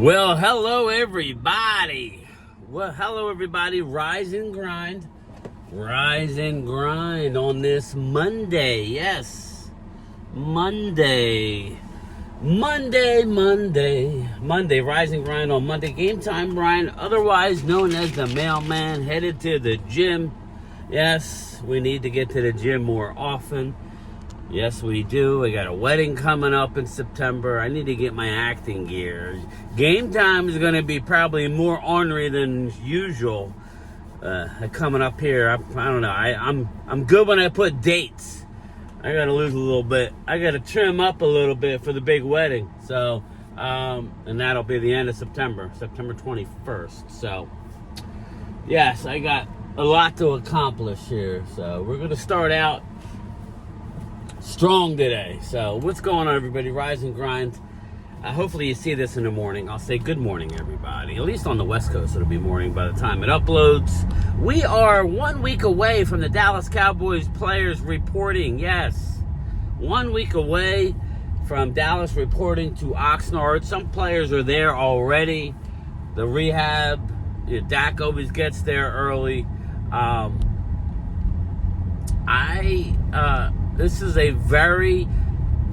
Well, hello everybody. Rise and grind. Rise and grind on this Monday. Yes. Monday. Rise and grind on Monday. Game time, Brian, otherwise known as the mailman, headed to the gym. Yes, we need to get to the gym more often. Yes, we do. I got a wedding coming up in September. I need to get my acting gear. Game time is going to be probably more ornery than usual. Coming up here, I don't know. I'm good when I put dates. I got to lose a little bit. I got to trim up a little bit for the big wedding. So, and that'll be the end of September 21st. So, yes, I got a lot to accomplish here. So, we're going to start out strong today. So what's going on, everybody? Rise and grind. Hopefully you see this in the morning. I'll say good morning, everybody. At least on the West Coast, it'll be morning by the time it uploads. We are 1 week away from the Dallas Cowboys players reporting. Yes, 1 week away from Dallas reporting to Oxnard. Some players are there already. The rehab, Dak always gets there early. This is a very,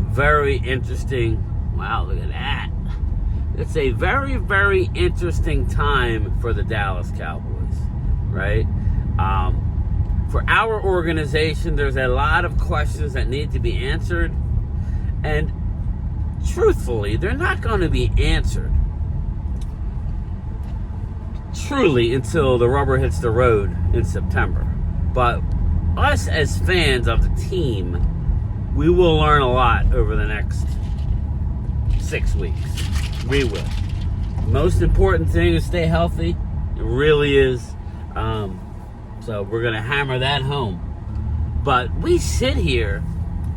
very interesting, wow, look at that. It's a very, very interesting time for the Dallas Cowboys, right? For our organization, there's a lot of questions that need to be answered. And truthfully, they're not going to be answered truly until the rubber hits the road in September. But us as fans of the team, we will learn a lot over the next 6 weeks. We will. Most important thing is stay healthy. It really is. So we're going to hammer that home. But we sit here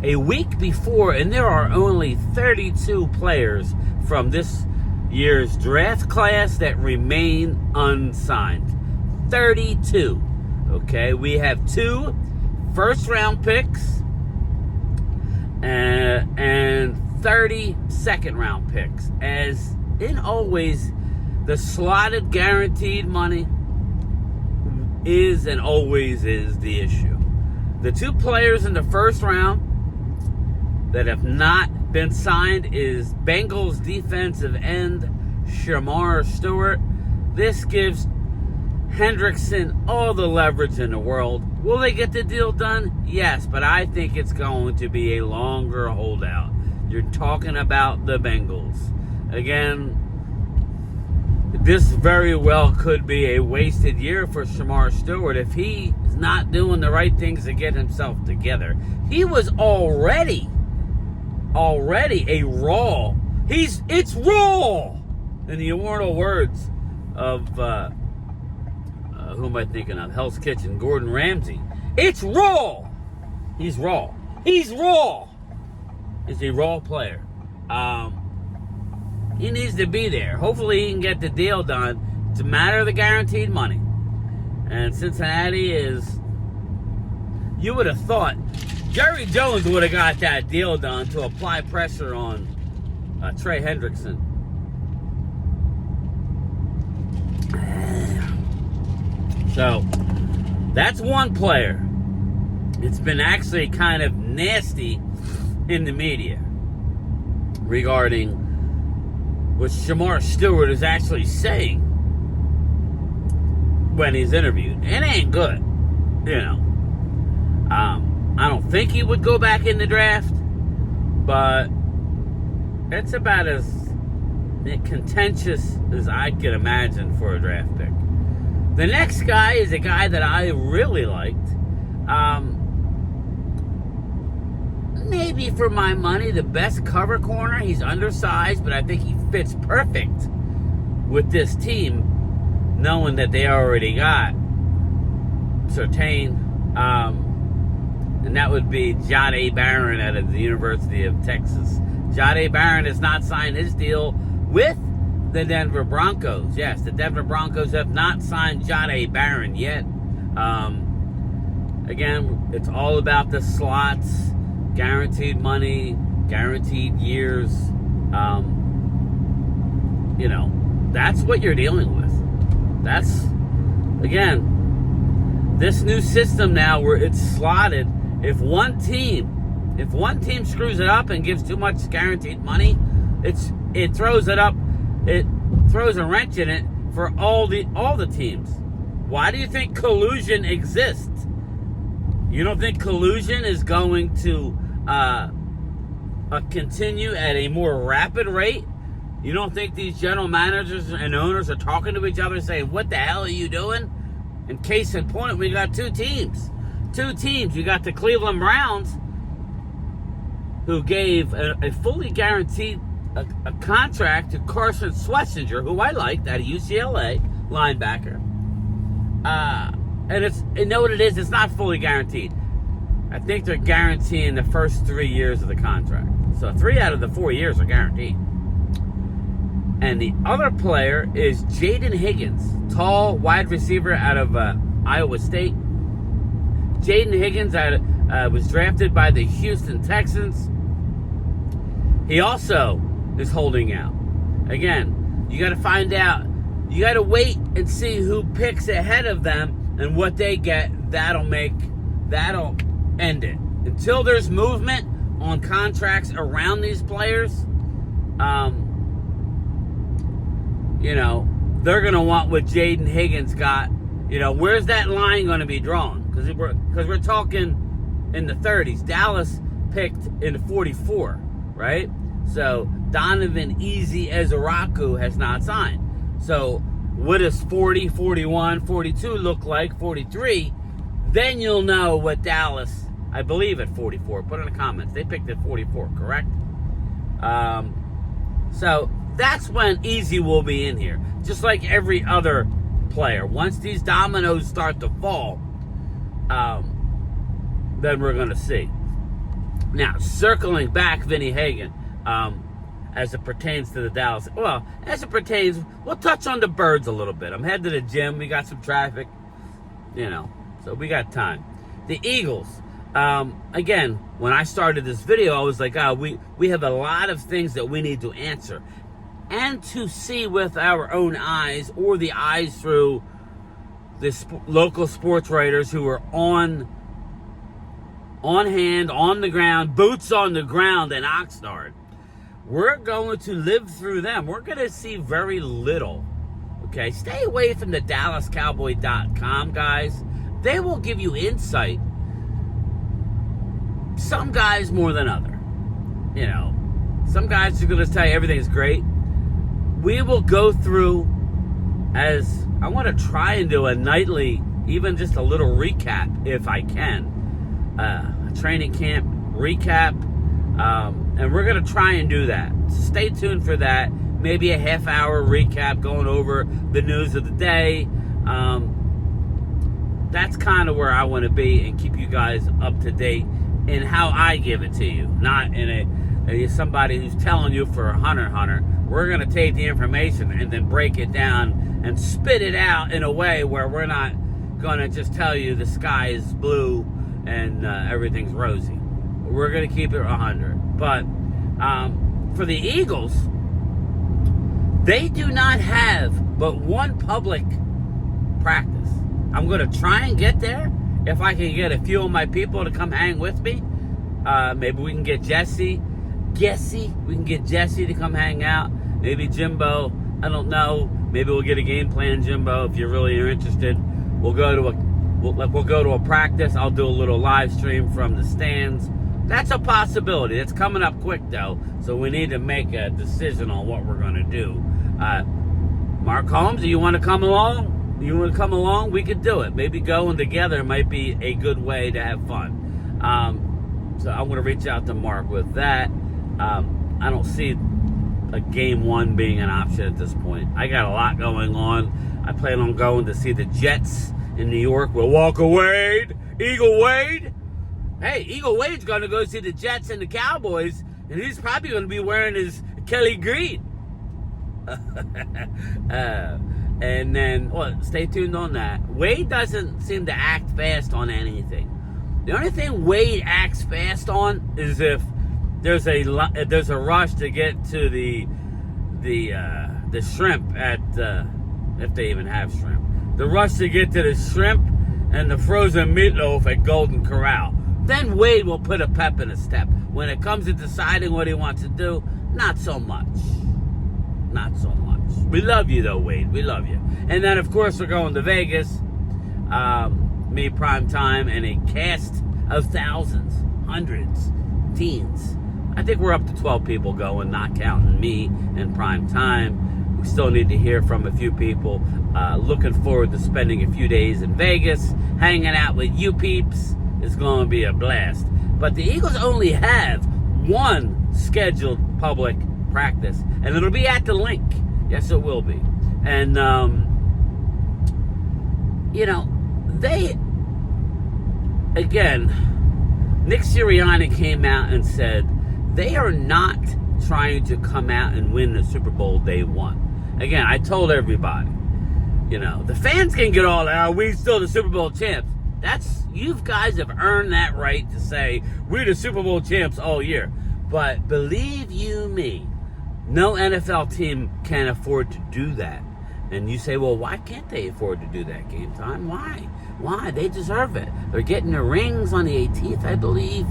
a week before, and there are only 32 players from this year's draft class that remain unsigned. 32. Okay, we have 2 first-round picks and 30 second-round picks. As in always, the slotted guaranteed money is and always is the issue. The 2 players in the first round that have not been signed is Bengals defensive end Shamar Stewart. This gives Hendrickson all the leverage in the world. Will they get the deal done? Yes, but I think it's going to be a longer holdout. You're talking about the Bengals. Again, this very well could be a wasted year for Shamar Stewart if he is not doing the right things to get himself together. He was already a raw. It's raw, in the immortal words of who am I thinking of? Hell's Kitchen, Gordon Ramsay. It's raw. He's raw. He's raw. He's a raw player. He needs to be there. Hopefully he can get the deal done. It's a matter of the guaranteed money. And Cincinnati is, you would have thought Jerry Jones would have got that deal done to apply pressure on Trey Hendrickson. So, that's one player. It's been actually kind of nasty in the media regarding what Shamar Stewart is actually saying when he's interviewed. It ain't good, you know. I don't think he would go back in the draft, but it's about as contentious as I could imagine for a draft pick. The next guy is a guy that I really liked. Maybe for my money, the best cover corner. He's undersized, but I think he fits perfect with this team, knowing that they already got Surtain. And that would be Jahdae Barron out of the University of Texas. Jahdae Barron has not signed his deal with the Denver Broncos. Yes, the Denver Broncos have not signed Jahdae Barron yet. Again, it's all about the slots, guaranteed money, guaranteed years. that's what you're dealing with. That's, again, this new system now where it's slotted. If one team screws it up and gives too much guaranteed money, it throws it up. It throws a wrench in it for all the teams. Why do you think collusion exists? You don't think collusion is going to continue at a more rapid rate? You don't think these general managers and owners are talking to each other saying, what the hell are you doing? In case in point, we got two teams. You got the Cleveland Browns, who gave a fully guaranteed a contract to Carson Schlesinger, who I liked, out of UCLA, linebacker. And you know what it is? It's not fully guaranteed. I think they're guaranteeing the first 3 years of the contract. So 3 out of the 4 years are guaranteed. And the other player is Jaden Higgins, tall wide receiver out of Iowa State. Jaden Higgins was drafted by the Houston Texans. He also is holding out. Again, you got to find out. You got to wait and see who picks ahead of them and what they get. That'll end it. Until there's movement on contracts around these players, they're going to want what Jaden Higgins got. Where's that line going to be drawn? Because we're talking in the 30s. Dallas picked in 44, right? So Donovan Easy Ezeraku has not signed. So what does 40, 41, 42 look like? 43? Then you'll know what Dallas, I believe at 44. Put in the comments. They picked at 44, correct? So that's when Easy will be in here. Just like every other player. Once these dominoes start to fall, then we're going to see. Now, circling back, Vinny Hagan, as it pertains to the Dallas. Well, as it pertains, we'll touch on the Birds a little bit. I'm headed to the gym. We got some traffic, so we got time. The Eagles. Again, when I started this video, I was like, we have a lot of things that we need to answer and to see with our own eyes, or the eyes through the local sports writers who are on hand, on the ground, boots on the ground in Oxnard. We're going to live through them. We're going to see very little. Okay, stay away from the DallasCowboy.com guys. They will give you insight. Some guys more than other. Some guys are going to tell you everything's great. We will go through, as I want to try and do a nightly, even just a little recap if I can. A training camp recap. And we're going to try and do that. So stay tuned for that. Maybe a half-hour recap going over the news of the day. That's kind of where I want to be and keep you guys up to date in how I give it to you. Not in somebody who's telling you for a hunter. We're going to take the information and then break it down and spit it out in a way where we're not going to just tell you the sky is blue and everything's rosy. We're going to keep it 100. But for the Eagles, they do not have but one public practice. I'm going to try and get there. If I can get a few of my people to come hang with me, maybe we can get Jesse. We can get Jesse to come hang out. Maybe Jimbo. I don't know. Maybe we'll get a game plan, Jimbo. If you really are interested, we'll go to a practice. I'll do a little live stream from the stands. That's a possibility. It's coming up quick though, so we need to make a decision on what we're going to do. Mark Holmes, do you want to come along? We could do it. Maybe going together might be a good way to have fun. So I'm going to reach out to Mark with that. I don't see a game one being an option at this point. I got a lot going on. I plan on going to see the Jets in New York with Walker Wade, Eagle Wade. Hey, Eagle Wade's going to go see the Jets and the Cowboys, and he's probably going to be wearing his Kelly Green. And then, stay tuned on that. Wade doesn't seem to act fast on anything. The only thing Wade acts fast on is if there's a rush to get to the the shrimp at, if they even have shrimp. The rush to get to the shrimp and the frozen meatloaf at Golden Corral. Then Wade will put a pep in his step. When it comes to deciding what he wants to do, not so much. Not so much. We love you though, Wade. We love you. And then, of course, we're going to Vegas. Me, Prime Time, and a cast of thousands, hundreds, teens. I think we're up to 12 people going, not counting me and Prime Time. We still need to hear from a few people. Looking forward to spending a few days in Vegas, hanging out with you peeps. It's going to be a blast. But the Eagles only have one scheduled public practice, and it'll be at the Link. Yes, it will be. And, they, again, Nick Sirianni came out and said they are not trying to come out and win the Super Bowl day one. Again, I told everybody, the fans can get all out, we still the Super Bowl champs. You guys have earned that right to say we're the Super Bowl champs all year. But believe you me, no NFL team can afford to do that. And you say, well, why can't they afford to do that, Game Time? Why? They deserve it. They're getting their rings on the 18th, I believe.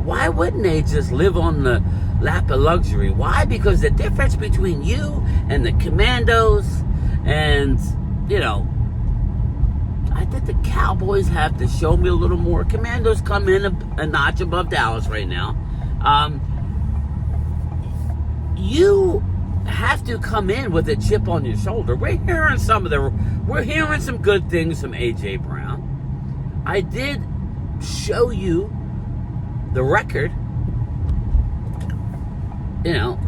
Why wouldn't they just live on the lap of luxury? Why? Because the difference between you and the Commandos and, I think the Cowboys have to show me a little more. Commandos come in a notch above Dallas right now. You have to come in with a chip on your shoulder. We're hearing some good things from A.J. Brown. I did show you the record.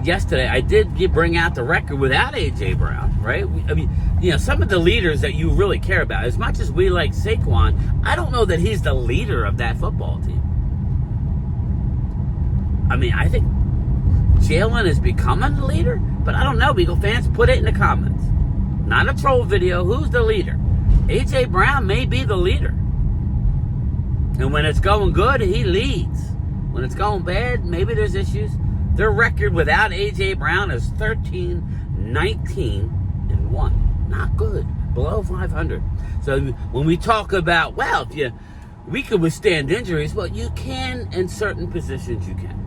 Yesterday I did bring out the record without A.J. Brown, right? Some of the leaders that you really care about, as much as we like Saquon, I don't know that he's the leader of that football team. I think Jalen is becoming the leader, but I don't know. Eagle fans, put it in the comments. Not a troll video. Who's the leader? A.J. Brown may be the leader. And when it's going good, he leads. When it's going bad, maybe there's issues. Their record without A.J. Brown is 13-19-1. Not good. Below 500. So when we talk about, we could withstand injuries, well, you can in certain positions, you can.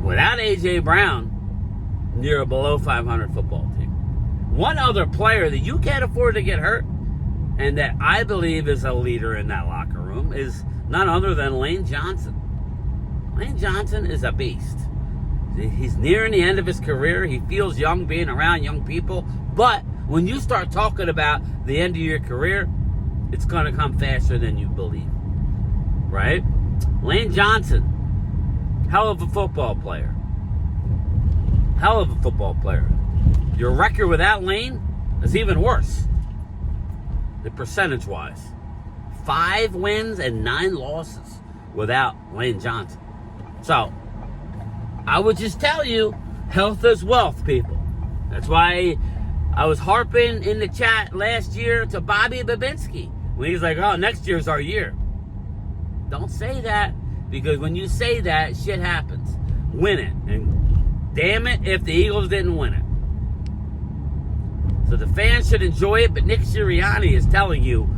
Without A.J. Brown, you're a below 500 football team. One other player that you can't afford to get hurt, and that I believe is a leader in that locker room, is none other than Lane Johnson. Lane Johnson is a beast. He's nearing the end of his career. He feels young being around young people. But when you start talking about the end of your career, it's going to come faster than you believe. Right? Lane Johnson, hell of a football player. Hell of a football player. Your record without Lane is even worse. The percentage-wise. 5 wins and 9 losses without Lane Johnson. So, I would just tell you, health is wealth, people. That's why I was harping in the chat last year to Bobby Babinski when he's like, oh, next year's our year. Don't say that, because when you say that, shit happens. Win it. And damn it if the Eagles didn't win it. So the fans should enjoy it, but Nick Sirianni is telling you,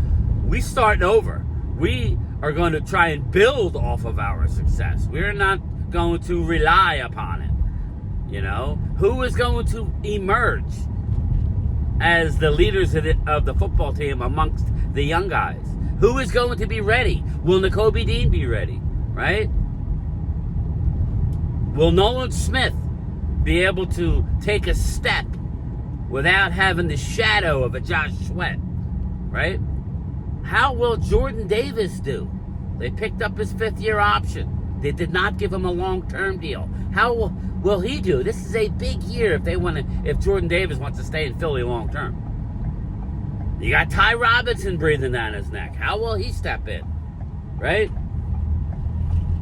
we starting over. We are going to try and build off of our success. We're not going to rely upon it. Who is going to emerge as the leaders of the football team amongst the young guys? Who is going to be ready? Will Nakobe Dean be ready? Right? Will Nolan Smith be able to take a step without having the shadow of a Josh Sweat? Right? How will Jordan Davis do? They picked up his 5th-year option. They did not give him a long-term deal. How will he do? This is a big year if Jordan Davis wants to stay in Philly long-term. You got Ty Robinson breathing down his neck. How will he step in? Right?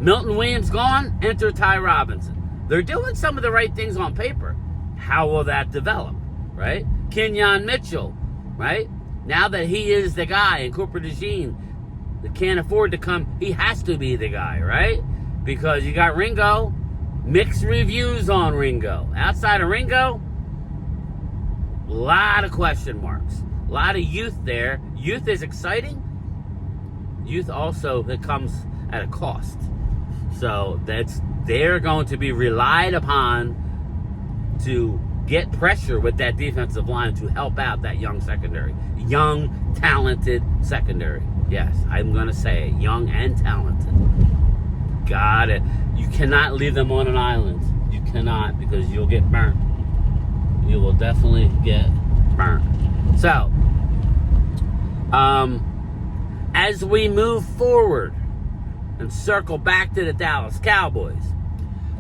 Milton Williams gone, enter Ty Robinson. They're doing some of the right things on paper. How will that develop? Right? Kenyon Mitchell, right? Now that he is the guy, and Cooper DeJean, they can't afford to come. He has to be the guy, right? Because you got Ringo. Mixed reviews on Ringo. Outside of Ringo, A lot of question marks. A lot of youth there. Youth is exciting. Youth also, it comes at a cost. So they're going to be relied upon to get pressure with that defensive line to help out that young secondary. Young, talented secondary. Yes, I'm going to say it. Young and talented. Got it. You cannot leave them on an island. You cannot, because you'll get burnt. You will definitely get burnt. So, as we move forward and circle back to the Dallas Cowboys,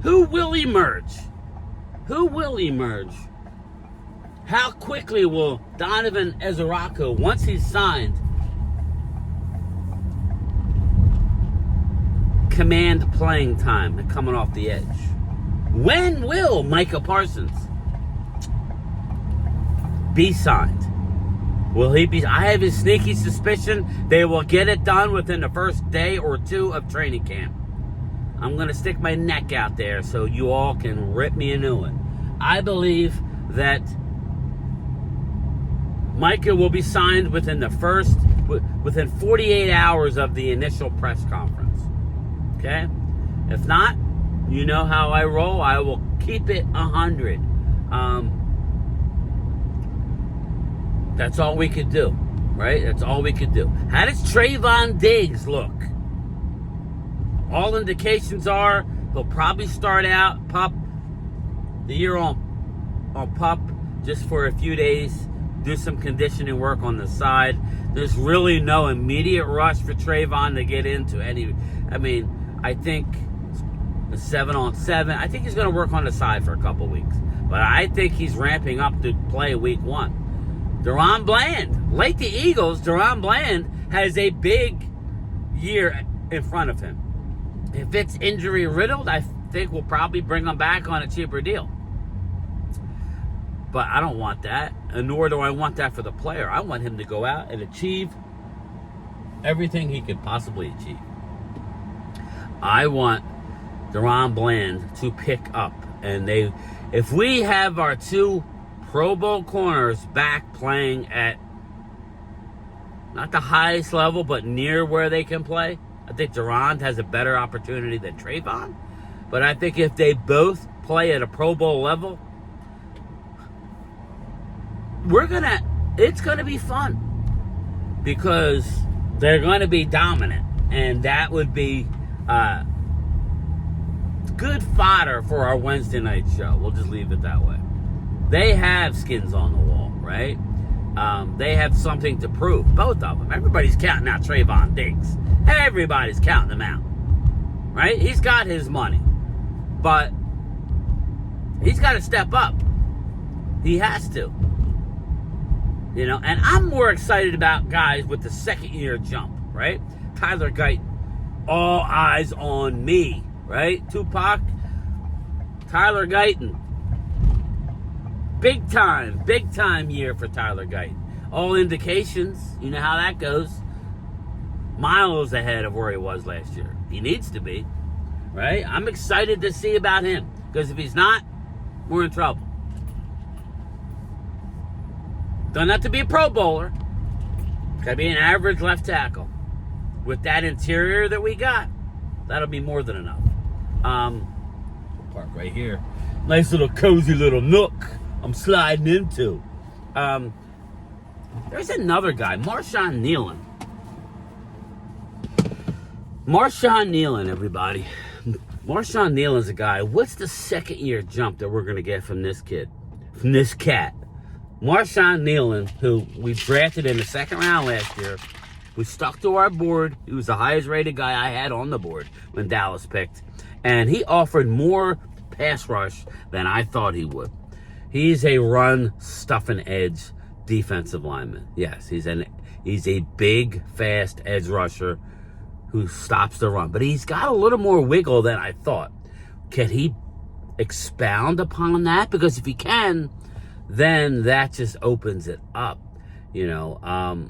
who will emerge? Who will emerge? How quickly will Donovan Ezeraku, once he's signed, command playing time and coming off the edge? When will Micah Parsons be signed? Will he be? I have a sneaky suspicion they will get it done within the first day or two of training camp. I'm going to stick my neck out there so you all can rip me a new one. I believe that Micah will be signed within 48 hours of the initial press conference. Okay? If not, you know how I roll. I will keep it 100. That's all we could do, right? That's all we could do. How does Trayvon Diggs look? All indications are he'll probably start out PUP the year on PUP just for a few days, do some conditioning work on the side. There's really no immediate rush for Trayvon to get into any. I mean, I think the 7-on-7. I think he's going to work on the side for a couple weeks, but I think he's ramping up to play week 1. Deron Bland, like the Eagles, Deron Bland has a big year in front of him. If it's injury riddled, I think we'll probably bring him back on a cheaper deal. But I don't want that, and nor do I want that for the player. I want him to go out and achieve everything he could possibly achieve. I want Deron Bland to pick up, and if we have our 2 Pro Bowl corners back playing at not the highest level, but near where they can play, I think Deron has a better opportunity than Trayvon. But I think if they both play at a Pro Bowl level, it's gonna be fun, because they're gonna be dominant, and that would be good fodder for our Wednesday night show. We'll just leave it that way. They have skins on the wall, right? They have something to prove, both of them. Everybody's counting out Trayvon Diggs. Everybody's counting him out, right? He's got his money, but he's got to step up. He has to. You know, and I'm more excited about guys with the second-year jump, right? Tyler Guyton, all eyes on me, right? Tupac, Tyler Guyton. Big time year for Tyler Guyton. All indications, you know how that goes. Miles ahead of where he was last year. He needs to be, right? I'm excited to see about him, because if he's not, we're in trouble. Don't have to be a Pro Bowler. Gotta be an average left tackle. With that interior that we got, that'll be more than enough. Park right here. Nice little cozy little nook I'm sliding into. There's another guy, Marshawn Nealon. Marshawn Nealon, everybody. Marshawn Nealon's a guy. What's the second-year jump that we're going to get from this kid? From this cat? Marshawn Nealon, who we drafted in the second round last year. We stuck to our board. He was the highest-rated guy I had on the board when Dallas picked. And he offered more pass rush than I thought he would. He's a run-stuffing edge defensive lineman. Yes, he's a big, fast edge rusher who stops the run. But he's got a little more wiggle than I thought. Can he expound upon that? Because if he can, then that just opens it up. I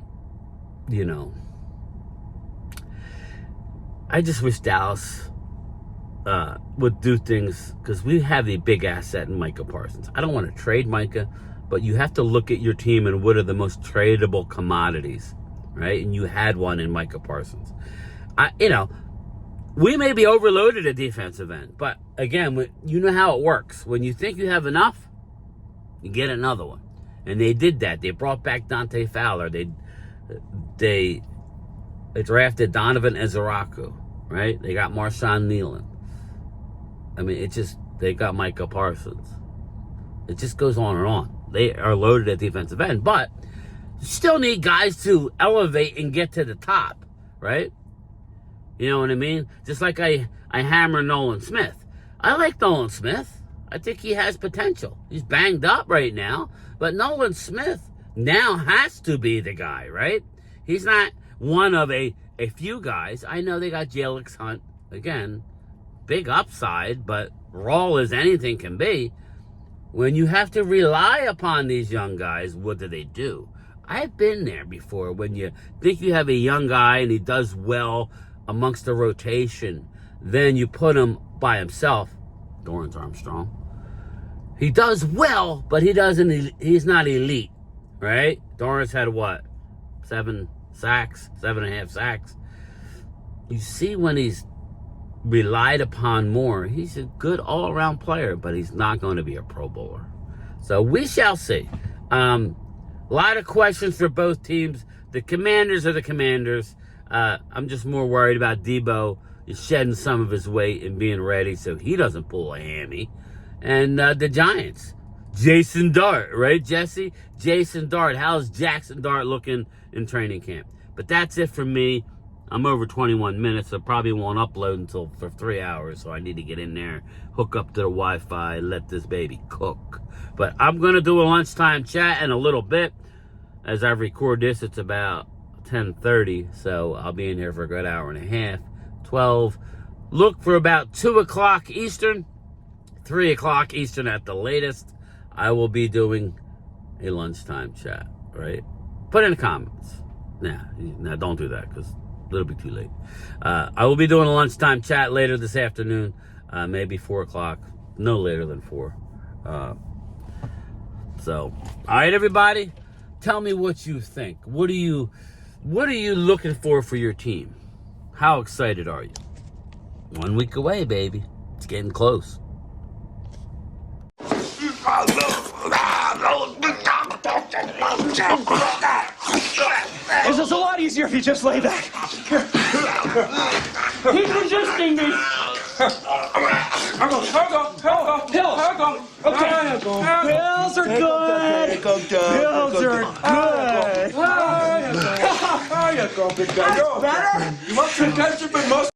just wish Dallas would do things, because we have the big asset in Micah Parsons. I don't want to trade Micah. But you have to look at your team and what are the most tradable commodities, right? And you had one in Micah Parsons. We may be overloaded at defensive end, but again, you know how it works. When you think you have enough, you get another one. And they did that. They brought back Dante Fowler. They drafted Donovan Ezeraku, right? They got Marshawn Nealon. I mean, they got Micah Parsons. It just goes on and on. They are loaded at defensive end, but you still need guys to elevate and get to the top, right? You know what I mean? Just like I hammer Nolan Smith. I like Nolan Smith. I think he has potential. He's banged up right now, but Nolan Smith now has to be the guy, right? He's not one of a few guys. I know they got Jalix Hunt. Again, big upside, but raw as anything can be. When you have to rely upon these young guys, what do? I've been there before. When you think you have a young guy and he does well amongst the rotation, then you put him by himself. Dorrance Armstrong. He does well, but he's not elite, right? Dorrance had what? 7.5 sacks. You see when he's relied upon more, he's a good all-around player, but he's not going to be a Pro Bowler. So we shall see. A lot of questions for both teams. The Commanders are the Commanders. I'm just more worried about Debo shedding some of his weight and being ready so he doesn't pull a hammy. And the Giants, Jason Dart, right, Jesse? Jason Dart. How's Jackson Dart looking in training camp? But that's it for me. I'm over 21 minutes, so probably won't upload until for 3 hours, so I need to get in there, hook up to the Wi-Fi, let this baby cook. But I'm going to do a lunchtime chat in a little bit. As I record this, it's about 10:30, so I'll be in here for a good hour and a half, 12. Look for about 2 o'clock Eastern, 3 o'clock Eastern at the latest. I will be doing a lunchtime chat, right? Put in the comments. Nah, don't do that, because it'll be too late. I will be doing a lunchtime chat later this afternoon, maybe 4 o'clock, no later than 4. So, all right, everybody, tell me what you think. What are you looking for your team? How excited are you? 1 week away, baby. It's getting close. It's just a lot easier if you just lay back. He's resisting me. Pills. Okay. Pills are good. Pills are good. There you go, big guy. Better? You must have tested, but most